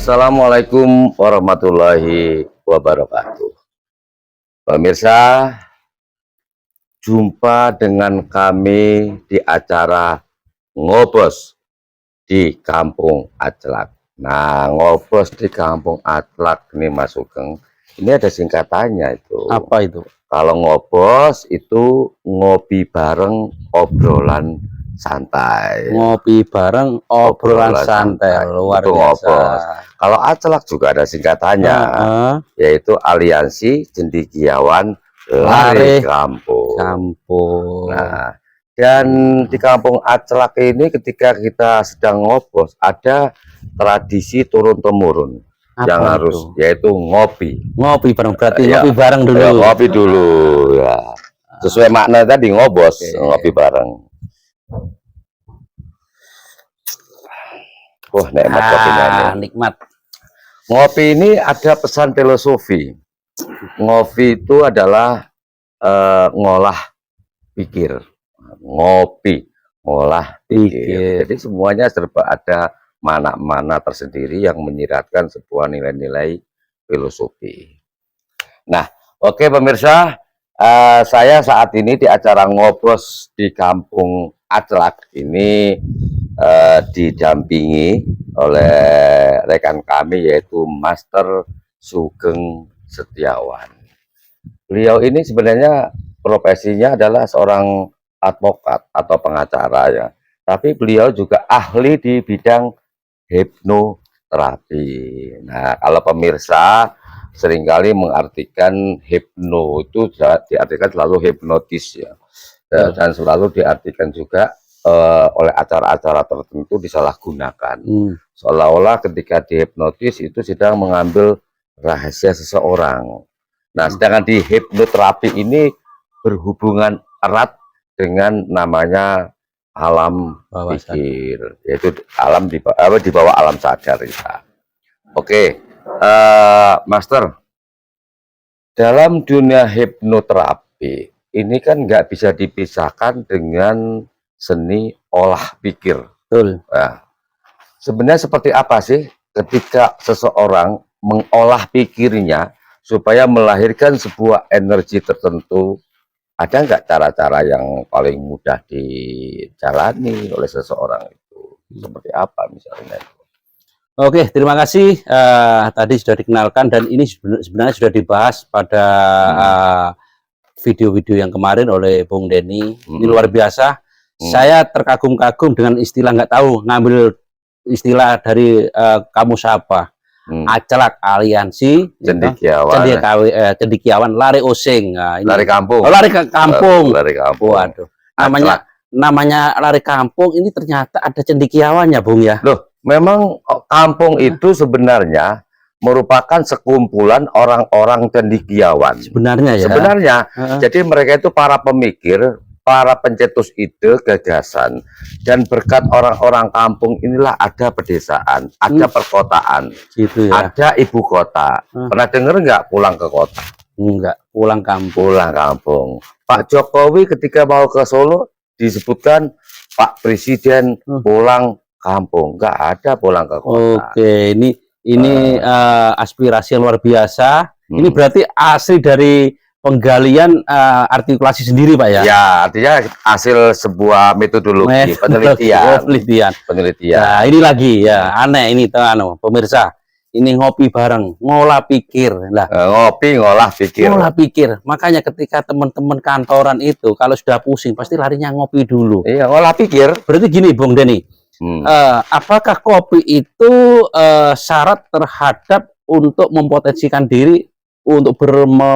Assalamualaikum warahmatullahi wabarakatuh. Pemirsa, jumpa dengan kami di acara Ngobos di Kampung Aclak. Nah, Ngobos di Kampung Aclak ini Mas Sugeng, ini ada singkatannya itu. Apa itu? Kalau ngobos itu ngopi bareng, obrolan santai. Ngopi bareng, obrolan santai. Luar itu biasa. Ngobos. Kalau Aclak juga ada singkatannya, yaitu Aliansi Cendekiawan Lari Kampung. Nah, dan di Kampung Aclak ini ketika kita sedang ngobos, ada tradisi turun-temurun yang harus itu? Yaitu ngopi bareng, berarti ngopi bareng dulu. Ngopi dulu ya, sesuai makna tadi ngobos. Ngopi bareng. Wah, nikmat kopinya ini. Nikmat. Ngopi ini ada pesan filosofi. Ngopi itu adalah ngolah pikir. Ngopi, ngolah pikir. Jadi semuanya serba ada mana-mana tersendiri yang menyiratkan sebuah nilai-nilai filosofi. Nah, oke pemirsa, saya saat ini di acara Ngobos di Kampung Aclak ini didampingi oleh rekan kami yaitu Master Sugeng Setiawan. Beliau ini sebenarnya profesinya adalah seorang advokat atau pengacara ya, tapi beliau juga ahli di bidang hipnoterapi. Nah, kalau pemirsa seringkali mengartikan hipno itu diartikan selalu hipnotis ya, dan selalu diartikan juga oleh acara-acara tertentu disalahgunakan. Seolah-olah ketika dihipnotis itu sedang mengambil rahasia seseorang. Nah, sedangkan di hipnoterapi ini berhubungan erat dengan namanya alam pikir, yaitu alam di bawah alam sadar kita. Oke, Master, dalam dunia hipnoterapi ini kan nggak bisa dipisahkan dengan seni olah pikir. Betul. Nah, sebenarnya seperti apa sih ketika seseorang mengolah pikirnya supaya melahirkan sebuah energi tertentu? Ada nggak cara-cara yang paling mudah dijalani oleh seseorang itu? Seperti apa misalnya? Oke, terima kasih. Tadi sudah dikenalkan dan ini sebenarnya sudah dibahas pada video-video yang kemarin oleh Bung Denny. Ini luar biasa. Saya terkagum-kagum dengan istilah, nggak tahu ngambil istilah dari kamus apa. Aclak, Aliansi Cendekiawan Lari Osing. Nah, ini. Lari kampung. Oh, lari ke kampung. Lari kampung. Waduh. Namanya lari kampung ini ternyata ada cendekiawannya, Bung ya. Loh, memang kampung itu sebenarnya merupakan sekumpulan orang-orang cendekiawan. Sebenarnya ya. Sebenarnya. Jadi mereka itu para pemikir, para pencetus ide, gagasan, dan berkat orang-orang kampung inilah ada pedesaan, ada perkotaan, gitu ya. Ada ibu kota. Pernah dengar nggak pulang ke kota? Enggak, pulang kampung. Pulang kampung. Pak Jokowi ketika mau ke Solo disebutkan Pak Presiden pulang kampung. Nggak ada pulang ke kota. Oke, ini aspirasi yang luar biasa. Ini berarti asli dari penggalian artikulasi sendiri, Pak ya? Ya, artinya hasil sebuah metodologi penelitian. Nah, ini lagi ya, aneh ini pemirsa. Ini ngopi bareng, ngolah pikir. Nah, ngopi ngolah pikir. Ngolah pikir. Makanya ketika teman-teman kantoran itu kalau sudah pusing pasti larinya ngopi dulu. Iya, ngolah pikir. Berarti gini, Bung Denny. Apakah kopi itu syarat terhadap untuk mempotensikan diri untuk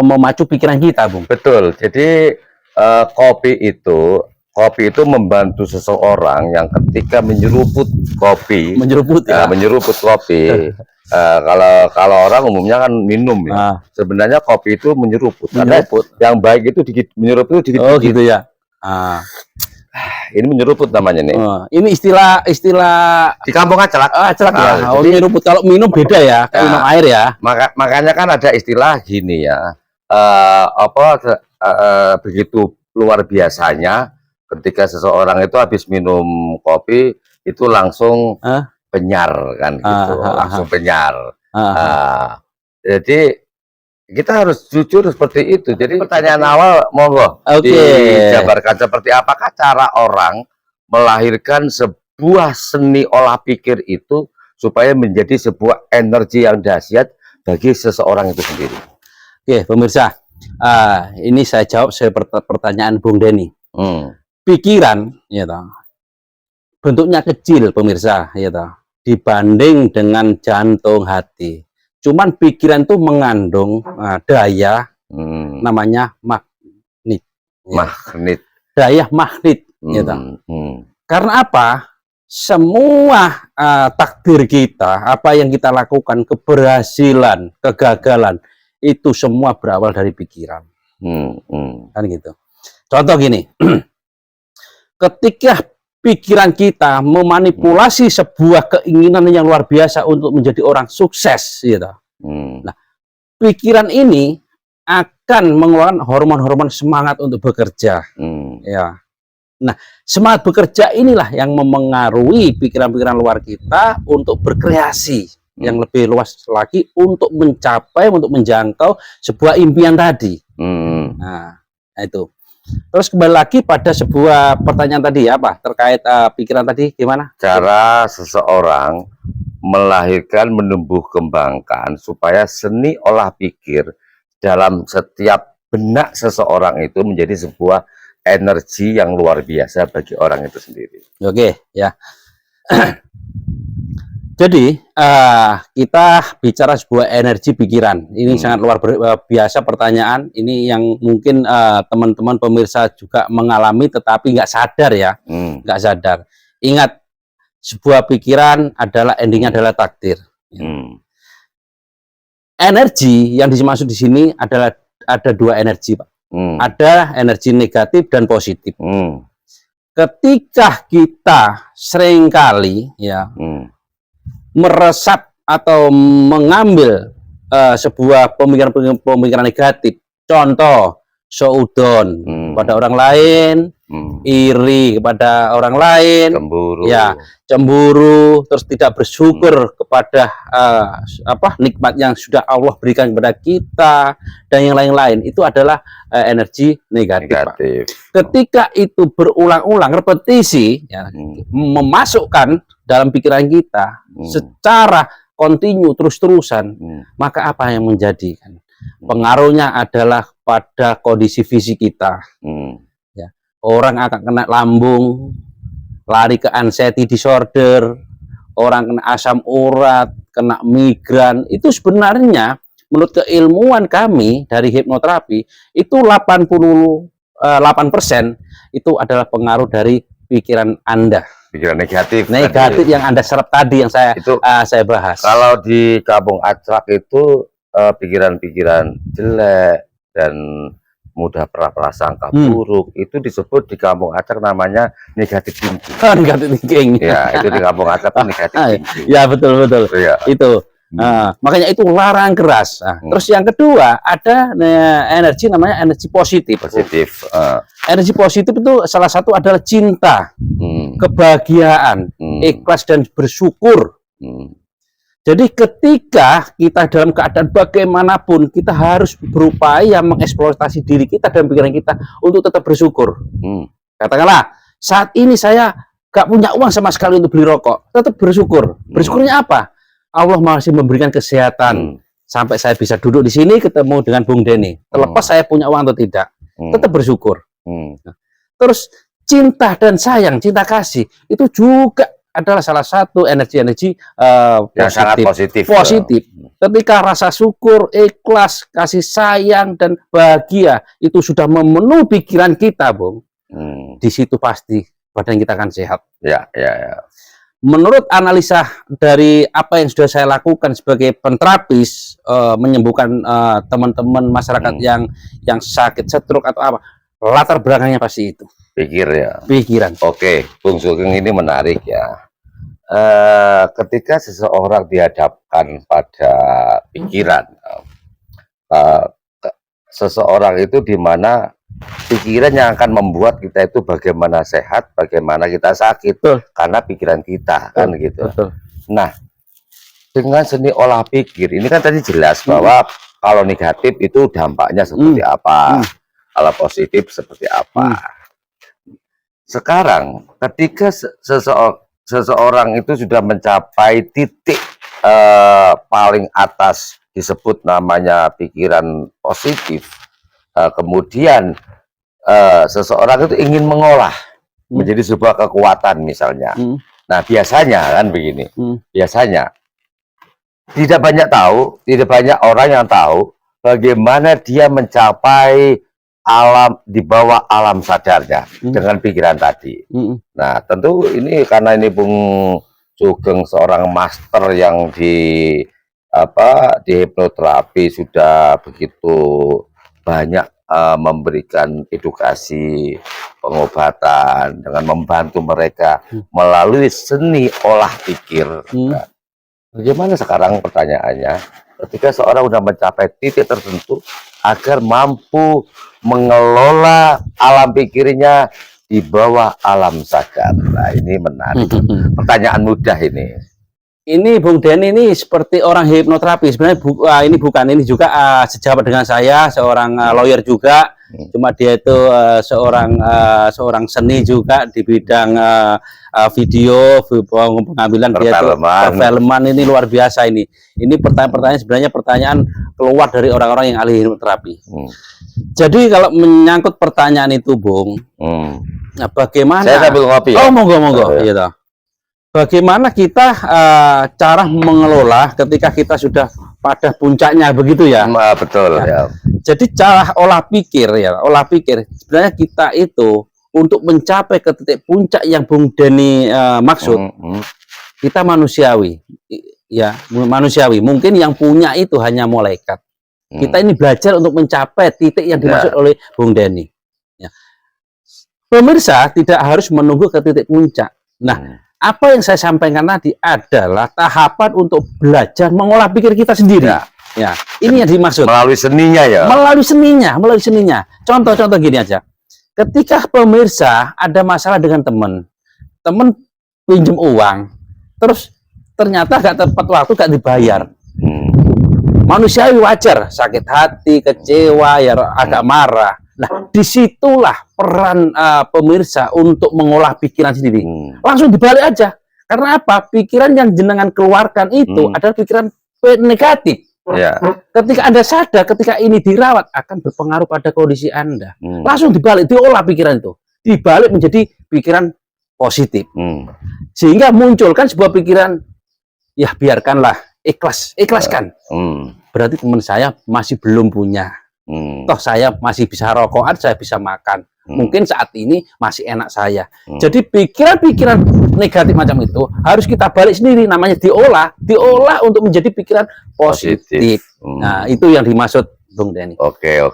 memacu pikiran kita, Bung? Betul. Jadi kopi itu membantu seseorang yang ketika menyeruput kopi, kalau orang umumnya kan minum ya. Sebenarnya kopi itu menyeruput. Karena yang baik itu menyeruput itu dikit-dikit. Oh gitu ya. Ini menyeruput namanya nih. Ini istilah di Kampung Aclak. Aclak ya. Jadi, menyeruput. Kalau minum beda ya, minum air ya. Makanya kan ada istilah gini ya. Begitu luar biasanya ketika seseorang itu habis minum kopi itu langsung benyar kan gitu, langsung benyar. Jadi kita harus jujur seperti itu. Jadi pertanyaan awal monggo dijabarkan seperti apakah cara orang melahirkan sebuah seni olah pikir itu supaya menjadi sebuah energi yang dahsyat bagi seseorang itu sendiri. Oke, pemirsa, ini saya jawab seperti pertanyaan Bung Denny. Pikiran, ya toh, bentuknya kecil, pemirsa, ya toh, dibanding dengan jantung hati. Cuman pikiran itu mengandung daya, namanya magnet. Magnet. Daya magnet, ya toh. Karena apa? Semua takdir kita, apa yang kita lakukan, keberhasilan, kegagalan, itu semua berawal dari pikiran. Kan gitu. Contoh gini. Ketika pikiran kita memanipulasi sebuah keinginan yang luar biasa untuk menjadi orang sukses, gitu. Nah, pikiran ini akan mengeluarkan hormon-hormon semangat untuk bekerja. Ya. Nah, semangat bekerja inilah yang memengaruhi pikiran-pikiran luar kita untuk berkreasi yang lebih luas lagi untuk mencapai, untuk menjangkau sebuah impian tadi. Nah, itu. Terus kembali lagi pada sebuah pertanyaan tadi apa terkait pikiran tadi gimana? Cara seseorang melahirkan, menumbuh kembangkan supaya seni olah pikir dalam setiap benak seseorang itu menjadi sebuah energi yang luar biasa bagi orang itu sendiri. Oke, ya. Jadi kita bicara sebuah energi pikiran. Ini sangat luar biasa pertanyaan. Ini yang mungkin teman-teman pemirsa juga mengalami, tetapi nggak sadar ya, nggak sadar. Ingat, sebuah pikiran adalah endingnya adalah takdir. Energi yang dimaksud di sini adalah ada dua energi, Pak. Ada energi negatif dan positif. Ketika kita seringkali ya meresap atau mengambil sebuah pemikiran negatif, contoh seudon pada orang lain, iri kepada orang lain, cemburu, terus tidak bersyukur kepada nikmat yang sudah Allah berikan kepada kita dan yang lain-lain, itu adalah energi negatif. Pak. Ketika itu berulang-ulang, repetisi, ya, memasukkan dalam pikiran kita secara kontinu terus-terusan, maka apa yang menjadi? Pengaruhnya adalah pada kondisi fisik kita. Ya. Orang akan kena lambung, lari ke anxiety disorder, orang kena asam urat, kena migran. Itu sebenarnya menurut keilmuan kami dari hipnoterapi itu 88% itu adalah pengaruh dari pikiran Anda. Pikiran negatif yang Anda serap tadi yang saya bahas. Kalau di Kampung Acrak itu pikiran-pikiran jelek dan mudah prasangka buruk itu disebut di Kampung Acrak namanya negatif thinking. Negatif thinking. Ya, itu di Kampung Acrak itu negatif thinking. Ya, betul. Ya. Itu. Makanya itu larang keras. Terus yang kedua ada energi namanya energi positif. Energi positif itu salah satu adalah cinta, kebahagiaan, ikhlas dan bersyukur. Jadi ketika kita dalam keadaan bagaimanapun kita harus berupaya mengeksploitasi diri kita dan pikiran kita untuk tetap bersyukur. Katakanlah saat ini saya gak punya uang sama sekali untuk beli rokok, tetap bersyukur. Bersyukurnya apa? Allah masih memberikan kesehatan sampai saya bisa duduk di sini ketemu dengan Bung Denny. Terlepas saya punya uang atau tidak, tetap bersyukur. Terus cinta dan sayang, cinta kasih itu juga adalah salah satu energi-energi yang sangat positif. Ketika rasa syukur, ikhlas, kasih sayang dan bahagia itu sudah memenuhi pikiran kita, Bung. Di situ pasti badan kita akan sehat. Ya. Menurut analisa dari apa yang sudah saya lakukan sebagai penterapis, menyembuhkan teman-teman masyarakat yang sakit stroke atau apa, latar belakangnya pasti itu. Pikiran. Oke, Bung Sugeng, ini menarik ya. Ketika seseorang dihadapkan pada pikiran, seseorang itu di mana pikiran yang akan membuat kita itu bagaimana sehat, bagaimana kita sakit, karena pikiran kita kan gitu. Nah, dengan seni olah pikir ini kan tadi jelas bahwa kalau negatif itu dampaknya seperti apa, kalau positif seperti apa. Sekarang ketika seseorang itu sudah mencapai titik paling atas, disebut namanya pikiran positif, kemudian seseorang itu ingin mengolah menjadi sebuah kekuatan misalnya. Nah, biasanya kan begini, biasanya tidak banyak orang yang tahu bagaimana dia mencapai alam di bawah alam sadarnya dengan pikiran tadi. Nah, tentu ini karena ini Bung Sugeng seorang master yang di hipnoterapi sudah begitu banyak memberikan edukasi pengobatan dengan membantu mereka melalui seni olah pikir. Nah, bagaimana sekarang pertanyaannya, ketika seorang sudah mencapai titik tertentu agar mampu mengelola alam pikirnya di bawah alam sadar. Nah, ini menarik. Pertanyaan mudah ini. Ini Bung Denny ini seperti orang hipnoterapi. Sebenarnya ini juga sejabat dengan saya, seorang lawyer juga. Cuma dia itu seorang seni juga di bidang video, pengambilan perfilman ini luar biasa ini. Ini pertanyaan sebenarnya pertanyaan keluar dari orang-orang yang ahli hipnoterapi. Jadi kalau menyangkut pertanyaan itu, Bung, nah bagaimana? Saya sambil ngopi ya? Oh, monggo. Iya. Bagaimana kita cara mengelola ketika kita sudah pada puncaknya begitu ya? Betul ya. Jadi cara olah pikir sebenarnya kita itu untuk mencapai ke titik puncak yang Bung Denny maksud, kita manusiawi, ya manusiawi. Mungkin yang punya itu hanya malaikat. Kita ini belajar untuk mencapai titik yang dimaksud oleh Bung Denny. Ya. Pemirsa tidak harus menunggu ke titik puncak. Nah, apa yang saya sampaikan tadi adalah tahapan untuk belajar mengolah pikir kita sendiri. Ya, ini yang dimaksud. Melalui seninya ya. Melalui seninya. Contoh gini aja. Ketika pemirsa ada masalah dengan teman pinjam uang, terus ternyata gak tepat waktu, gak dibayar. Manusiawi wajar, sakit hati, kecewa, ya agak marah. Nah, disitulah peran pemirsa untuk mengolah pikiran sendiri. Langsung dibalik aja. Karena apa? Pikiran yang jenengan keluarkan itu adalah pikiran negatif. Ya. Ketika Anda sadar, ketika ini dirawat, akan berpengaruh pada kondisi Anda. Langsung dibalik, diolah pikiran itu. Dibalik menjadi pikiran positif. Sehingga munculkan sebuah pikiran, ya biarkanlah, ikhlaskan. Berarti teman saya masih belum punya. Toh saya masih bisa rokokan, saya bisa makan. Mungkin saat ini masih enak saya. Jadi pikiran-pikiran negatif macam itu harus kita balik sendiri, namanya diolah untuk menjadi pikiran positif. Nah, itu yang dimaksud Bung Denny. Oke.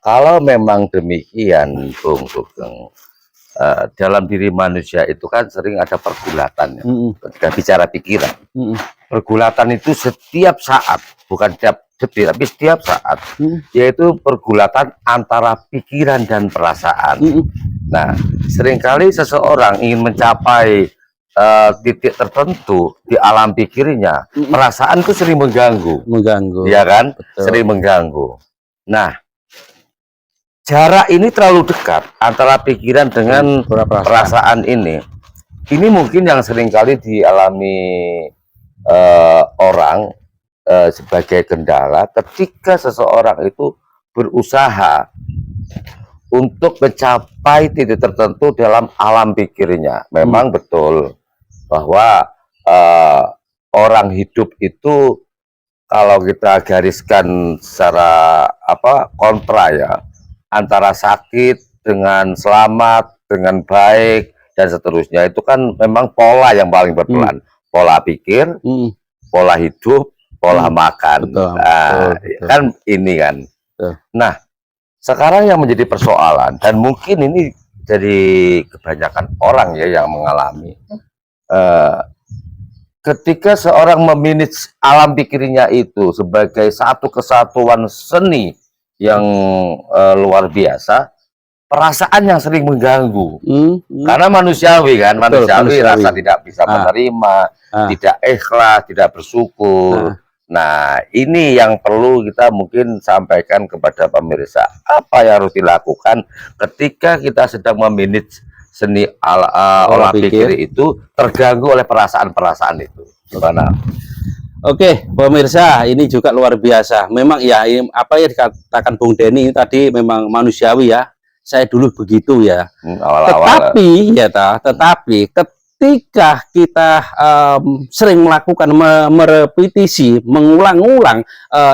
Kalau memang demikian, Bung Sugeng, dalam diri manusia itu kan sering ada pergulatan ya. Ketika bicara pikiran, pergulatan itu setiap saat, bukan tiap detik, tapi setiap saat, yaitu pergulatan antara pikiran dan perasaan. Nah, seringkali seseorang ingin mencapai titik tertentu di alam pikirnya, perasaan itu sering mengganggu, ya kan? Betul. Sering mengganggu. Nah, jarak ini terlalu dekat antara pikiran dengan perasaan ini. Ini mungkin yang seringkali dialami orang sebagai kendala ketika seseorang itu berusaha untuk mencapai titik tertentu dalam alam pikirnya. Memang betul bahwa orang hidup itu, kalau kita gariskan secara kontra ya, antara sakit dengan selamat, dengan baik dan seterusnya, itu kan memang pola yang paling berperan. Pola pikir, pola hidup, pola makan. Betul. Kan ini kan. Nah, sekarang yang menjadi persoalan, dan mungkin ini jadi kebanyakan orang ya yang mengalami, ketika seorang memanage alam pikirnya itu sebagai satu kesatuan seni yang luar biasa, perasaan yang sering mengganggu. Karena manusiawi kan, manusiawi rasa tidak bisa menerima, tidak ikhlas, tidak bersyukur. Nah, ini yang perlu kita mungkin sampaikan kepada pemirsa. Apa yang harus dilakukan ketika kita sedang memanage seni olah pikir itu terganggu oleh perasaan-perasaan itu. Gimana? Oke, pemirsa, ini juga luar biasa. Memang ya, apa yang dikatakan Bung Denny tadi memang manusiawi ya. Saya dulu begitu ya. Tetapi ketika kita sering melakukan merepetisi, mengulang-ulang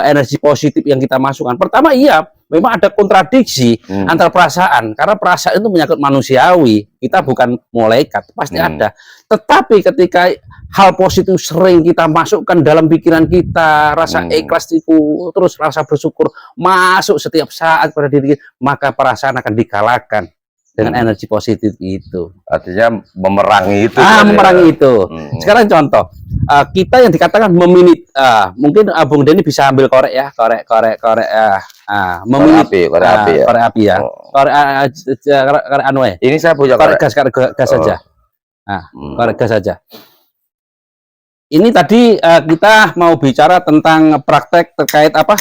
energi positif yang kita masukkan. Pertama iya, memang ada kontradiksi antara perasaan, karena perasaan itu menyangkut manusiawi. Kita bukan malaikat, pasti ada. Tetapi ketika hal positif sering kita masukkan dalam pikiran kita, rasa ikhlas itu, terus rasa bersyukur masuk setiap saat pada diri kita, maka perasaan akan dikalahkan dengan energi positif itu. Artinya memerangi itu. Memerangi itu. Sekarang contoh, kita yang dikatakan meminit, mungkin Bung Denny bisa ambil korek ya, korek meminit korek api ya. Korek anu ya. Ini saya punya korek gas saja. Korek gas saja. Ini tadi kita mau bicara tentang praktek terkait apa?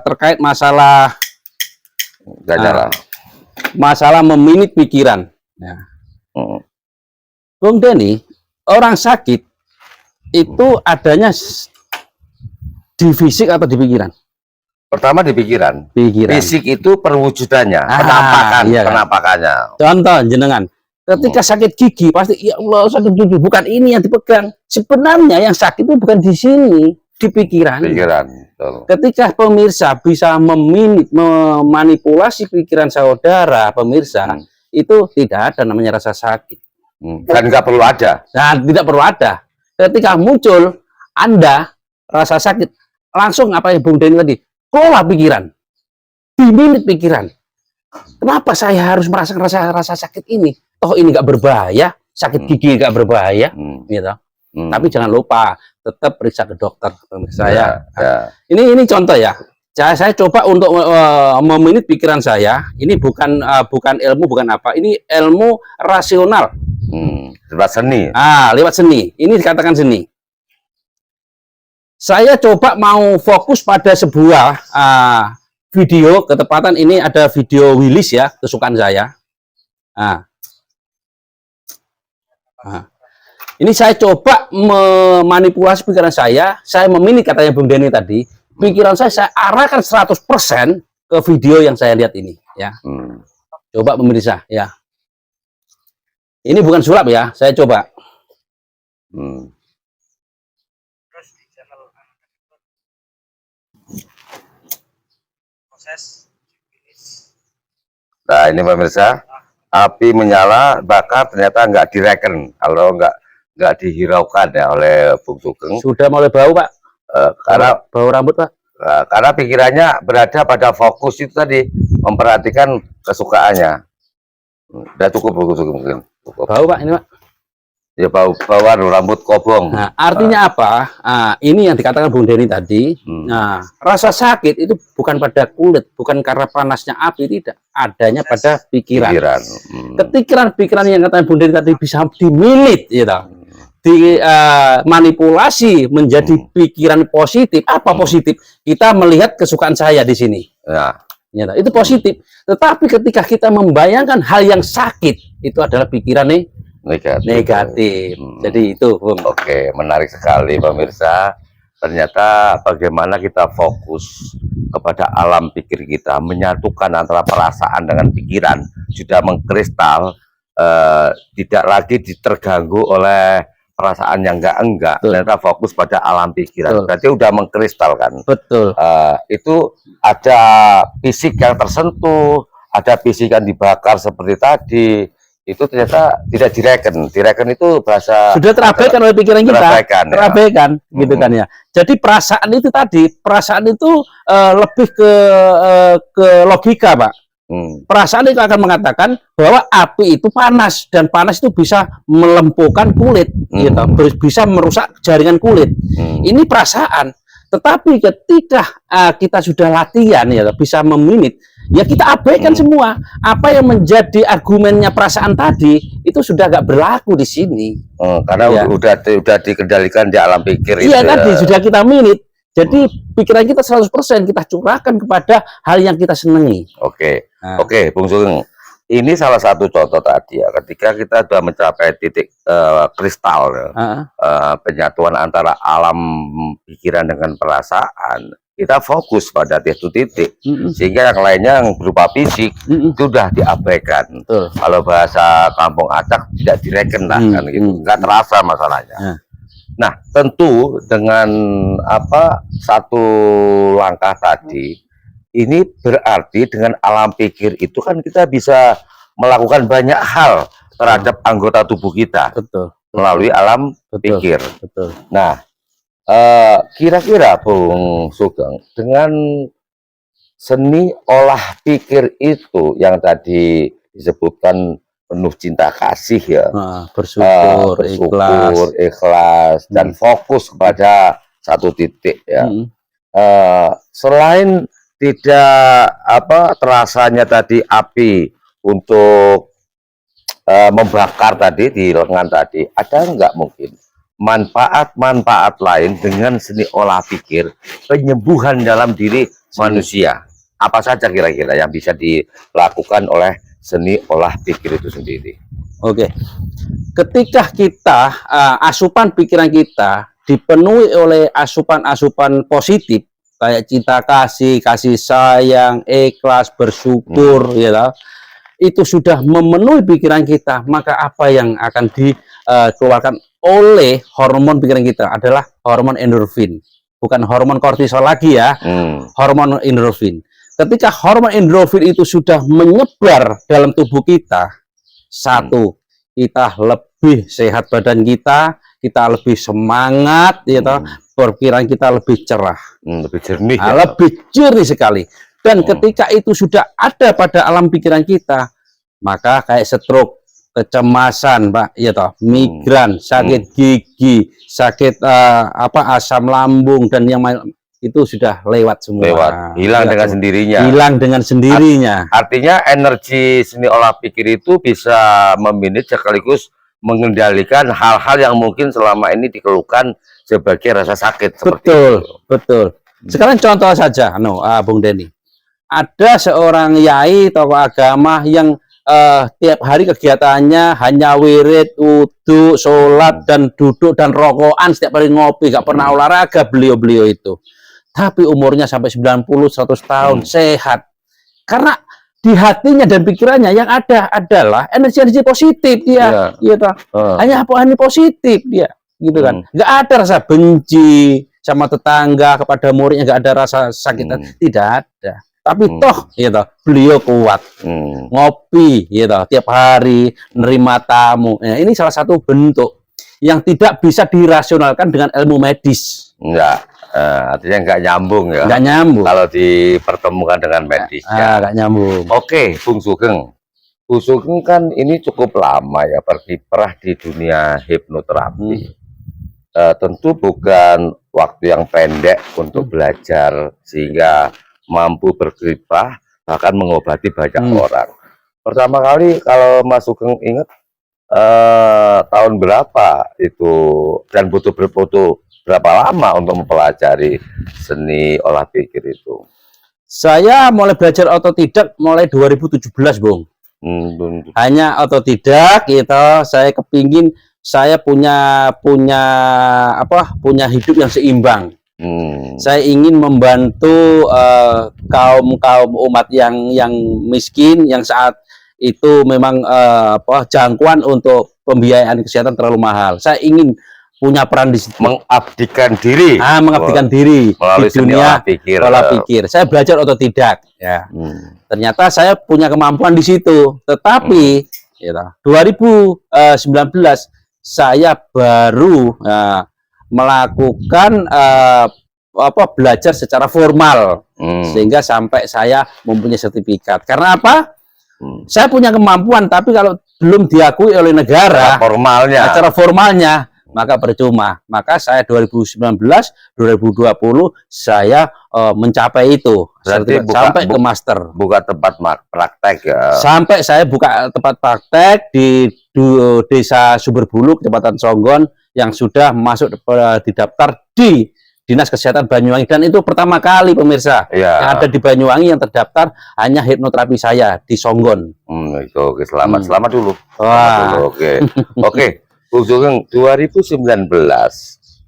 Terkait masalah masalah meminit pikiran. Ya. Bung Denny, orang sakit itu adanya di fisik atau di pikiran? Pertama di pikiran. Fisik itu perwujudannya, penampakannya. Contoh jenengan. Ketika sakit gigi pasti ya Allah sakit gigi, bukan ini yang dipegang. Sebenarnya yang sakit itu bukan di sini, di pikiran. Ketika pemirsa bisa memanipulasi pikiran saudara pemirsa, itu tidak ada namanya rasa sakit. Dan nggak perlu ada. Nah, tidak perlu ada. Ketika muncul Anda rasa sakit, langsung apa yang Bung Denny tadi, kelola pikiran, diminit pikiran. Kenapa saya harus merasakan rasa sakit ini? Toh ini nggak berbahaya, sakit gigi nggak berbahaya, gitu. Tapi jangan lupa tetap periksa ke dokter, saya. Ini contoh ya. Saya coba untuk meminit pikiran saya. Ini bukan ilmu, bukan apa. Ini ilmu rasional. Lewat seni. Lewat seni. Ini dikatakan seni. Saya coba mau fokus pada sebuah video, ketepatan ini ada video Willis ya, kesukaan saya. Ini saya coba memanipulasi pikiran saya meminit katanya Bung Denny tadi, pikiran saya arahkan 100% ke video yang saya lihat ini ya. Coba pemirsa ya. Ini bukan sulap ya, saya coba. Nah ini pemirsa, api menyala bakar ternyata nggak direken, kalau nggak dihiraukan ya oleh Bung Sugeng. Sudah mulai bau Pak, karena bau rambut Pak. Karena pikirannya berada pada fokus itu tadi, memperhatikan kesukaannya. Udah cukup Bung Sugeng mungkin. Cukup. Bau Pak ini Pak. Ya bau rambut kobong. Nah, artinya apa? Ini yang dikatakan Bung Denny tadi. Nah, rasa sakit itu bukan pada kulit, bukan karena panasnya api, tidak. Adanya pada pikiran. Ketika pikiran yang katakan Bung Denny tadi bisa diminit, gitu. Dimanipulasi menjadi pikiran positif. Apa positif? Kita melihat kesukaan saya di sini. Ya, itu positif. Tetapi ketika kita membayangkan hal yang sakit, itu adalah pikiran negatif. Jadi itu Bung. Oke, menarik sekali pemirsa. Ternyata bagaimana kita fokus kepada alam pikir kita, menyatukan antara perasaan dengan pikiran, sudah mengkristal, tidak lagi terganggu oleh perasaan yang enggak. Ternyata fokus pada alam pikiran. Berarti udah mengkristal kan. Betul. Itu ada fisik yang tersentuh, ada fisik yang dibakar seperti tadi. Itu ternyata tidak direken itu bahasa sudah terabaikan oleh pikiran kita, terabaikan gitu kan ya. Jadi perasaan itu lebih ke logika Pak. Perasaan itu akan mengatakan bahwa api itu panas, dan panas itu bisa melempuhkan kulit, gitu, bisa merusak jaringan kulit. Ini perasaan. Tetapi ketika kita sudah latihan ya bisa meminit, ya kita abaikan semua. Apa yang menjadi argumennya perasaan tadi itu sudah nggak berlaku di sini. Karena udah dikendalikan di alam pikir. Iya itu tadi sudah kita minit. Jadi pikiran kita 100% kita curahkan kepada hal yang kita senangi. Oke. Oke, Bung Sugeng. Ini salah satu contoh tadi ya, ketika kita sudah mencapai titik kristal, penyatuan antara alam pikiran dengan perasaan, kita fokus pada satu titik, sehingga yang lainnya yang berupa fisik itu sudah diabaikan. Kalau bahasa kampung acak tidak direken lah, kan gitu, nggak terasa masalahnya. Nah, tentu dengan satu langkah tadi, ini berarti dengan alam pikir itu kan kita bisa melakukan banyak hal terhadap anggota tubuh kita. Melalui alam pikir. Nah, kira-kira Bung Sugeng, dengan seni olah pikir itu yang tadi disebutkan penuh cinta kasih ya, bersyukur, ikhlas, dan fokus pada satu titik ya. Selain tidak terasanya tadi api untuk membakar tadi di lengan tadi, ada nggak mungkin manfaat-manfaat lain dengan seni olah pikir, penyembuhan dalam diri manusia? Apa saja kira-kira yang bisa dilakukan oleh seni olah pikir itu sendiri? Oke, ketika kita asupan pikiran kita dipenuhi oleh asupan-asupan positif, kayak cinta kasih, kasih sayang, ikhlas, bersyukur, ya, itu sudah memenuhi pikiran kita, maka apa yang akan dikeluarkan oleh hormon pikiran kita adalah hormon endorfin, bukan hormon kortisol lagi ya, hormon endorfin. Ketika hormon endorfin itu sudah menyebar dalam tubuh kita, satu, kita lebih sehat badan kita lebih semangat, ya, pikiran kita lebih cerah, lebih jernih, lebih jernih sekali. Dan ketika itu sudah ada pada alam pikiran kita, maka kayak stroke, kecemasan, Pak, ya toh, migran, sakit gigi, sakit asam lambung dan yang itu sudah lewat semua. Hilang dengan sendirinya. Hilang dengan sendirinya. Artinya energi seni olah pikir itu bisa meminit sekaligus mengendalikan hal-hal yang mungkin selama ini dikeluhkan sebagai rasa sakit. Betul. Sekarang contoh saja, Bung Denny. Ada seorang yai tokoh agama yang tiap hari kegiatannya hanya wirid, wudu, sholat, dan duduk dan rokokan, setiap hari ngopi, gak pernah olahraga beliau itu. Tapi umurnya sampai 90-100 tahun, sehat. Karena di hatinya dan pikirannya yang ada adalah energi-energi positif dia, hanya energi positif dia, gitu kan. Nggak ada rasa benci sama tetangga, kepada muridnya nggak ada rasa sakit, tidak ada. Tapi toh, beliau kuat, ngopi, tiap hari, nerima tamu. Nah, ini salah satu bentuk yang tidak bisa dirasionalkan dengan ilmu medis. Artinya nggak nyambung ya. Nggak nyambung. Kalau dipertemukan dengan medis. Nggak nyambung. Oke, Bung Sugeng. Bung Sugeng kan ini cukup lama ya berkiprah di dunia hipnoterapi. Tentu bukan waktu yang pendek untuk belajar sehingga mampu berkiprah bahkan mengobati banyak orang. Pertama kali kalau Mas Sugeng ingat tahun berapa itu dan butuh berapa lama untuk mempelajari seni olah pikir itu? Saya mulai belajar otodidak mulai 2017, Bung. Hanya otodidak, saya kepingin saya punya hidup yang seimbang. Saya ingin membantu kaum umat yang miskin, yang saat itu memang jangkauan untuk pembiayaan kesehatan terlalu mahal. Saya ingin punya peran di situ. Mengabdikan diri. Mengabdikan diri melalui di dunia olah pikir. Saya belajar otodidak. Ya. Ternyata saya punya kemampuan di situ. Tetapi 2019 saya baru melakukan belajar secara formal, sehingga sampai saya mempunyai sertifikat. Karena apa? Saya punya kemampuan, tapi kalau belum diakui oleh negara, secara formalnya maka percuma. Maka saya 2019, 2020 saya mencapai itu. Berarti sampai ke master. Buka tempat praktek ya. Sampai saya buka tempat praktek di Desa Sumberbulu, Kecamatan Songgon, yang sudah masuk didaftar di Dinas Kesehatan Banyuwangi, dan itu pertama kali pemirsa yang ada di Banyuwangi yang terdaftar hanya hipnoterapi saya di Songgon. Oke, selamat dulu. Wah. Oke. Oke, Bung Sugeng, 2019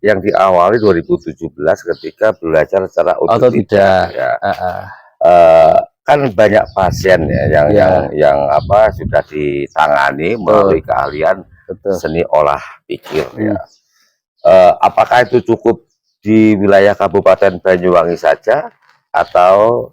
yang diawali 2017 ketika belajar secara otodidak ya. Kan banyak pasien ya yang apa sudah ditangani melalui keahlian seni olah pikir ya. Apakah itu cukup di wilayah Kabupaten Banyuwangi saja atau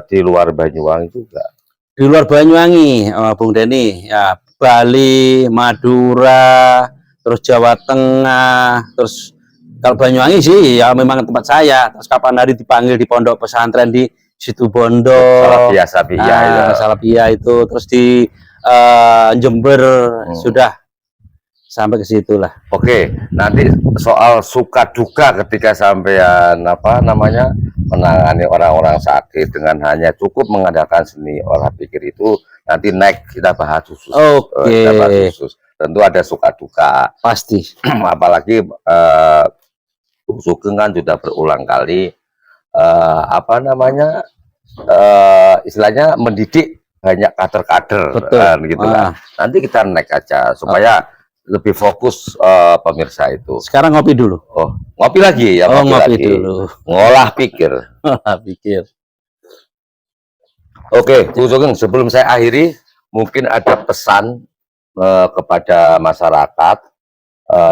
di luar Banyuwangi juga? Di luar Banyuwangi, Bung Denny, ya, Bali, Madura, terus Jawa Tengah, terus kalau Banyuwangi sih ya memang tempat saya. Terus kapan hari dipanggil di pondok pesantren di Situbondo, Salabia itu, terus di Jember sudah sampai ke situlah. Oke, nanti soal suka duka ketika sampean menangani orang-orang sakit dengan hanya cukup mengadakan seni olah pikir itu nanti kita bahas khusus. Oke. Tentu ada suka duka. Pasti. Apalagi Bung Sugeng kan sudah berulang kali istilahnya mendidik banyak kader-kader gitu kan. Nanti kita naik aja supaya lebih fokus pemirsa itu. Sekarang ngopi dulu. Oh, ngopi lagi ya? Ngopi dulu. Ngolah pikir. Ngolah pikir. Oke, Bung Sugeng, sebelum saya akhiri, mungkin ada pesan kepada masyarakat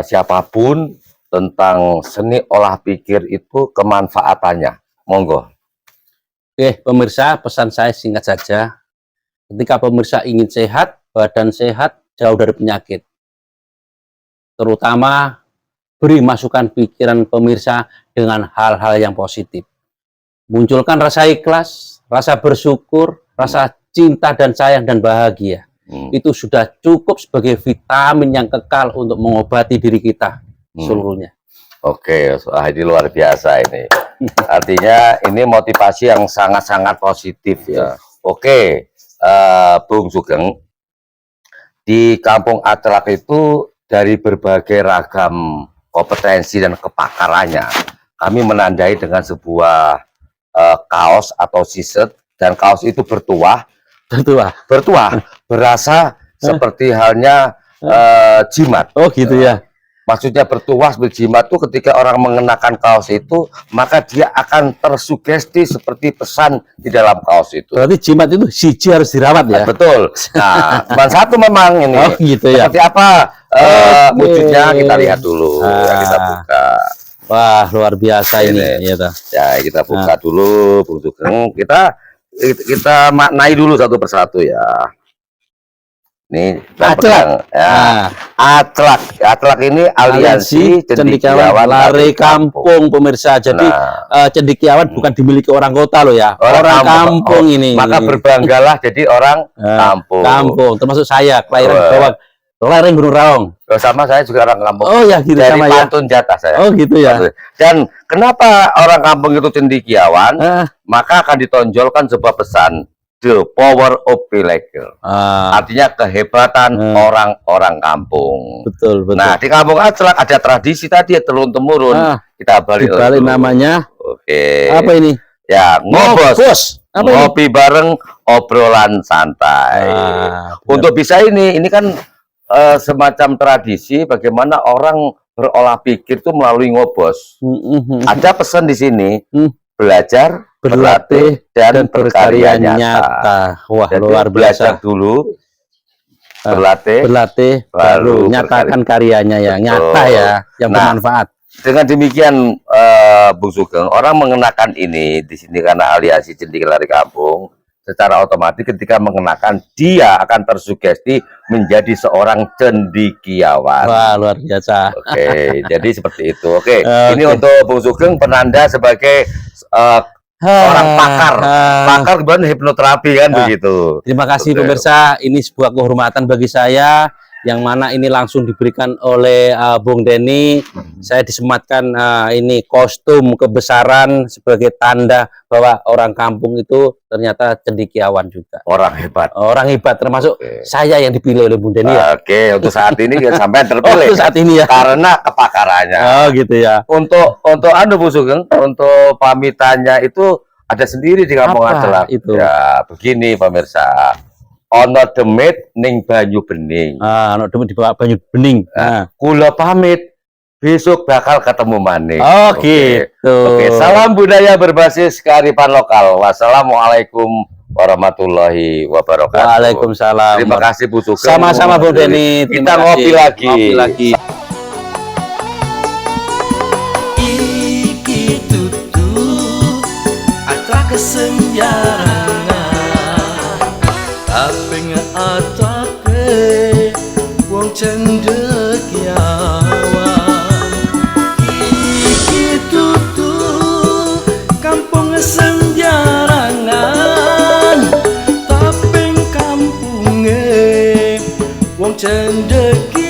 siapapun tentang seni olah pikir itu kemanfaatannya. Monggo. Oke, pemirsa, pesan saya singkat saja. Ketika pemirsa ingin sehat, badan sehat, jauh dari penyakit. Terutama beri masukan pikiran pemirsa dengan hal-hal yang positif. Munculkan rasa ikhlas, rasa bersyukur, rasa cinta dan sayang dan bahagia. Itu sudah cukup sebagai vitamin yang kekal untuk mengobati diri kita seluruhnya. Oke, ini luar biasa ini. Artinya ini motivasi yang sangat-sangat positif ya. Oke, Bung Sugeng, di Kampung Aclak itu dari berbagai ragam kompetensi dan kepakarannya, kami menandai dengan sebuah kaos atau t-shirt, dan kaos itu bertuah, berasa seperti halnya jimat. Oh gitu ya. Maksudnya bertuah seperti jimat itu ketika orang mengenakan kaos itu, maka dia akan tersugesti seperti pesan di dalam kaos itu. Berarti jimat itu siji harus dirawat ya? Betul. Nah, cuma satu memang ini. Oh gitu ya. Seperti apa wujudnya kita lihat dulu. Ya, kita buka. Wah, luar biasa ini. Ya, kita buka dulu, Bung Sugeng. Kita maknai dulu satu persatu ya. Nih, Aclak. Ya. Aclak ini aliansi cendekiawan lari kampung, pemirsa. Jadi cendekiawan bukan dimiliki orang kota loh ya. Orang kampung ini. Maka berbanggalah jadi orang kampung. Kampung, termasuk saya, kelahiran lereng Gunung Raung. Sama saya juga orang kampung. Oh ya, gitu dari sama ya. Pantun Jatah saya. Oh gitu ya. Dan kenapa orang kampung itu cendekiawan? Maka akan ditonjolkan sebuah pesan. The power of village. Artinya kehebatan orang-orang kampung. Betul. Nah, di Kampung Aclak ada tradisi tadi turun-temurun. Kita balik namanya. Oke. Apa ini? Ya, ngobos. Ngopi bareng, obrolan santai. Untuk bisa ini kan semacam tradisi bagaimana orang berolah pikir itu melalui ngobos. Ada pesan di sini, belajar, berlatih dan berkarya nyata. Wah, jadi luar biasa. Belajar dulu, berlatih baru nyatakan karyanya ya. Nyata ya, yang bermanfaat. Dengan demikian, Bung Sugeng, orang mengenakan ini di sini karena aliansi cendekiawan lari kampung. Secara otomatis ketika mengenakan, dia akan tersugesti menjadi seorang cendekiawan. Wah, luar biasa. Oke, jadi seperti itu. Oke, ini untuk Bung Sugeng penanda sebagai orang pakar kemudian hipnoterapi kan begitu. Terima kasih pemirsa, ini sebuah kehormatan bagi saya yang mana ini langsung diberikan oleh Bung Denny. Saya disematkan ini kostum kebesaran sebagai tanda bahwa orang kampung itu ternyata cendekiawan juga. Orang hebat. Orang hebat, termasuk saya yang dipilih oleh Bung Denny. Ya? Oke, untuk saat ini sampai terpilih. Untuk saat ini ya. Karena kepakarannya. Oh gitu ya. Untuk Anda Bu Sugeng, untuk pamitannya itu ada sendiri di Kampung Acelak. Itu? Ya, begini pemirsa. Ono demit ning banyu bening. Ono demit di bawah banyu bening. Kula pamit, besok bakal ketemu maning. Oh gitu. Oke, salam budaya berbasis kearifan lokal. Wassalamualaikum warahmatullahi wabarakatuh. Waalaikumsalam. Terima kasih Bu Sugeng. Sama-sama Bu Denny. Kita ngopi lagi. Ngopi lagi. Iki tutu acara kesenjarangan tapi ngatake wong cendekiawan. Iki tutu kampung senjarangan tapi kampunge wong cendekiawan.